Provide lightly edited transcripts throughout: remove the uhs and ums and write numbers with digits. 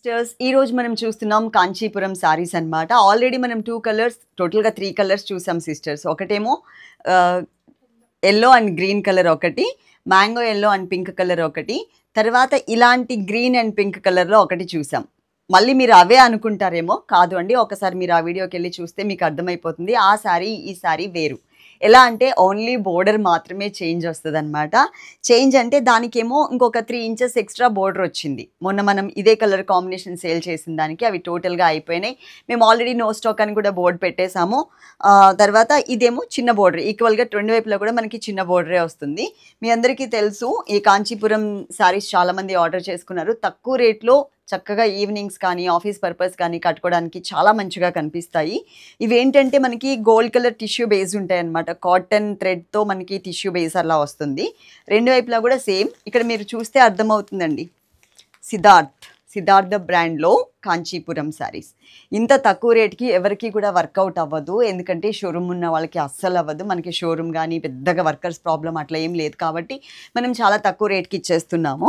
Sisters ఈ రోజు మనం చూస్తున్నాం కాంచీపురం సారీస్ అన్నమాట. ఆల్రెడీ మనం 2 కలర్స్ టోటల్‌గా 3 కలర్స్ చూసాం సిస్టర్స్. ఒకటేమో యెల్లో అండ్ గ్రీన్ కలర్ ఒకటి, mango yellow and pink colour ఒకటి, తర్వాత ఇలాంటి గ్రీన్ అండ్ పింక్ కలర్‌లో ఒకటి చూసాం. మళ్ళీ మీరు అవే అనుకుంటారేమో, కాదు అండి. ఒకసారి మీరు ఆ వీడియోకెళ్ళి చూస్తే మీకు అర్థమైపోతుంది. ఆ సారీ, ఈ సారీ వేరు. ఎలా అంటే ఓన్లీ బోర్డర్ మాత్రమే చేంజ్ వస్తదనమాట. చేంజ్ అంటే దానికేమో ఇంకొక 3 ఇంచెస్ ఎక్స్‌ట్రా బోర్డర్ వచ్చింది. మొన్న మనం ఇదే కలర్ కాంబినేషన్ సేల్ చేసిన దానికి అవి టోటల్‌గా అయిపోయినాయి. మేము ఆల్రెడీ నో స్టాక్ అని కూడా బోర్డ్ పెట్టేసాము. తర్వాత ఇదేమో చిన్న బోర్డర్. ఈక్వల్‌గా 2 వైపులా కూడా మనకి చిన్న బోర్డరే వస్తుంది. మీ అందరికీ తెలుసు ఈ కాంచీపురం సారీస్ చాలామంది ఆర్డర్ చేసుకున్నారు. తక్కువ రేట్‌లో చక్కగా ఈవినింగ్స్ కానీ, ఆఫీస్ పర్పస్ కానీ కట్టుకోవడానికి చాలా మంచిగా కనిపిస్తాయి. ఇవేంటంటే మనకి గోల్డ్ కలర్ టిష్యూ బేస్ ఉంటాయన్నమాట. కాటన్ థ్రెడ్‌తో మనకి టిష్యూ బేస్ అలా వస్తుంది. 2 వైపులా కూడా సేమ్. ఇక్కడ మీరు చూస్తే అర్థమవుతుందండి. సిద్ధార్థ బ్రాండ్‌లో కాంచీపురం సారీస్. ఇంత తక్కువ రేట్‌కి ఎవరికీ కూడా వర్కౌట్ అవ్వదు. ఎందుకంటే షోరూమ్ ఉన్న వాళ్ళకి అస్సలు అవ్వదు. మనకి షోరూమ్ గానీ పెద్దగా వర్కర్స్ ప్రాబ్లమ్ అట్లా ఏం లేదు కాబట్టి మనం చాలా తక్కువ రేట్‌కి ఇచ్చేస్తున్నాము.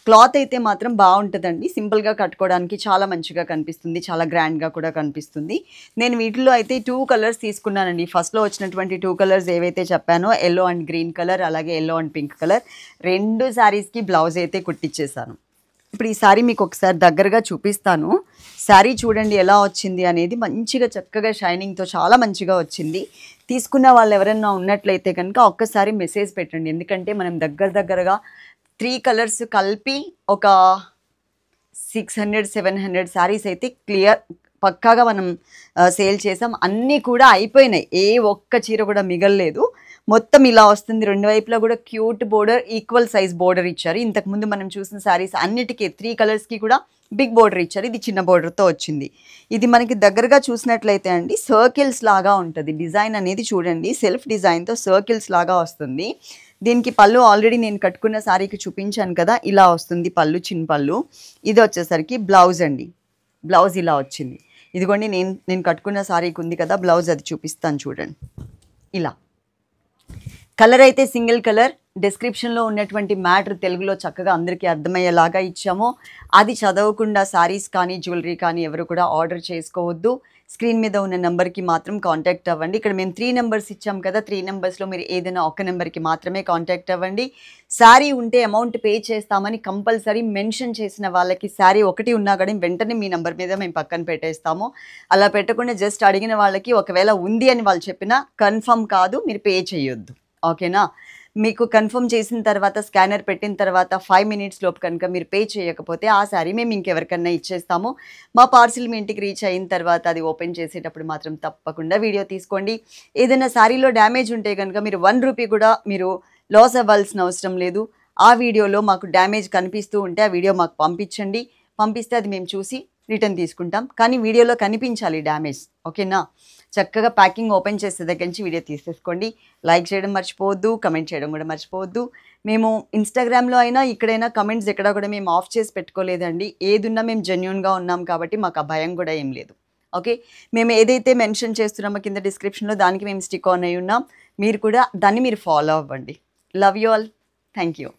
క్లాత్ అయితే మాత్రం బావుంటదండి. సింపుల్‌గా కట్టుకోవడానికి చాలా మంచిగా కనిపిస్తుంది. చాలా గ్రాండ్‌గా కూడా కనిపిస్తుంది. నేను వీటిలో అయితే 2 కలర్స్ తీసుకున్నానండి. ఫస్ట్‌లో వచ్చినటువంటి 2 కలర్స్ ఏవైతే చెప్పానో యెల్లో అండ్ గ్రీన్ కలర్, అలాగే యెల్లో అండ్ పింక్ కలర్ 2 సారీస్‌కి బ్లౌజ్ అయితే కుట్టిచ్చేసాను. ఇప్పుడు ఈ సారీ మీకు ఒకసారి దగ్గరగా చూపిస్తాను. సారీ చూడండి ఎలా వచ్చింది అనేది. మంచిగా చక్కగా షైనింగ్‌తో చాలా మంచిగా వచ్చింది. తీసుకున్న వాళ్ళు ఎవరైనా ఉన్నట్లయితే కనుక ఒక్కసారి మెసేజ్ పెట్టండి. ఎందుకంటే మనం దగ్గరగా 3 కలర్స్ కలిపి ఒక 600, 700 సారీస్ అయితే పక్కాగా మనం సేల్ చేసాం. అన్నీ కూడా అయిపోయినాయి. ఏ ఒక్క చీర కూడా మిగలలేదు. మొత్తం ఇలా వస్తుంది. 2 వైపులా కూడా cute border, equal size border ఇచ్చారు. ఇంతకుముందు మనం చూసిన సారీస్ అన్నిటికీ 3 కలర్స్‌కి కూడా బిగ్ బోర్డర్ ఇచ్చారు. ఇది చిన్న బోర్డర్‌తో వచ్చింది. ఇది మనకి దగ్గరగా చూసినట్లయితే అండి సర్కిల్స్ లాగా ఉంటుంది. డిజైన్ అనేది చూడండి సెల్ఫ్ డిజైన్‌తో సర్కిల్స్ లాగా వస్తుంది. దీనికి పళ్ళు ఆల్రెడీ నేను కట్టుకున్న సారీకి చూపించాను కదా! ఇలా వస్తుంది పళ్ళు, చిన్న పళ్ళు. ఇది వచ్చేసరికి బ్లౌజ్ అండి. బ్లౌజ్ ఇలా వచ్చింది. ఇదిగోండి నేను కట్టుకున్న సారీకి ఉంది కదా బ్లౌజ్, అది చూపిస్తాను చూడండి. ఇలా కలర్ అయితే సింగిల్ కలర్. డిస్క్రిప్షన్‌లో ఉన్నటువంటి మ్యాటర్ తెలుగులో చక్కగా అందరికీ అర్థమయ్యేలాగా ఇచ్చాము. అది చదవకుండా సారీస్ కానీ, జ్యువెలరీ కానీ ఎవరు కూడా ఆర్డర్ చేసుకోవద్దు. స్క్రీన్ మీద ఉన్న నెంబర్‌కి మాత్రం కాంటాక్ట్ అవ్వండి. ఇక్కడ మేము 3 నెంబర్స్ ఇచ్చాం కదా! 3 నెంబర్స్‌లో మీరు ఏదైనా ఒక నెంబర్‌కి మాత్రమే కాంటాక్ట్ అవ్వండి. సారీ ఉంటే అమౌంట్ పే చేస్తామని కంపల్సరీ మెన్షన్ చేసిన వాళ్ళకి సారీ ఒకటి ఉన్నా కానీ వెంటనే మీ నెంబర్ మీద మేము పక్కన పెట్టేస్తాము. అలా పెట్టకుండా జస్ట్ అడిగిన వాళ్ళకి ఒకవేళ ఉంది అని వాళ్ళు చెప్పినా కన్ఫర్మ్ కాదు, మీరు పే చేయొద్దు. ఓకేనా? మీకు కన్ఫర్మ్ చేసిన తర్వాత స్కానర్ పెట్టిన తర్వాత 5 మినిట్స్ లోపు కనుక మీరు పే చేయకపోతే ఆ సారీ మేము ఇంకెవరికన్నా ఇచ్చేస్తాము. మా పార్సిల్ మీ ఇంటికి రీచ్ అయిన తర్వాత అది ఓపెన్ చేసేటప్పుడు మాత్రం తప్పకుండా వీడియో తీసుకోండి. ఏదైనా సారీలో డ్యామేజ్ ఉంటే కనుక మీరు 1 రూపీ కూడా మీరు లాస్ అవ్వాల్సిన అవసరం లేదు. ఆ వీడియోలో మాకు డ్యామేజ్ కనిపిస్తూ ఉంటే ఆ వీడియో మాకు పంపించండి. పంపిస్తే అది మేము చూసి రిటర్న్ తీసుకుంటాం. కానీ వీడియోలో కనిపించాలి డ్యామేజ్. ఓకేనా? చక్కగా ప్యాకింగ్ ఓపెన్ చేసే దగ్గర నుంచి వీడియో తీసేసుకోండి. లైక్ చేయడం మర్చిపోవద్దు, కమెంట్ చేయడం కూడా మర్చిపోవద్దు. మేము ఇన్‌స్టాగ్రామ్‌లో అయినా ఇక్కడైనా కమెంట్స్ ఎక్కడా కూడా మేము ఆఫ్ చేసి పెట్టుకోలేదండి. ఏదున్నా మేము జెన్యూన్‌గా ఉన్నాం కాబట్టి మాకు ఆ భయం కూడా ఏం లేదు. ఓకే. మేము ఏదైతే మెన్షన్ చేస్తున్నామో కింద డిస్క్రిప్షన్‌లో దానికి మేము స్టిక్ ఆన్ అయ్యి ఉన్నాం. మీరు కూడా దాన్ని ఫాలో అవ్వండి. Love you all. Thank you.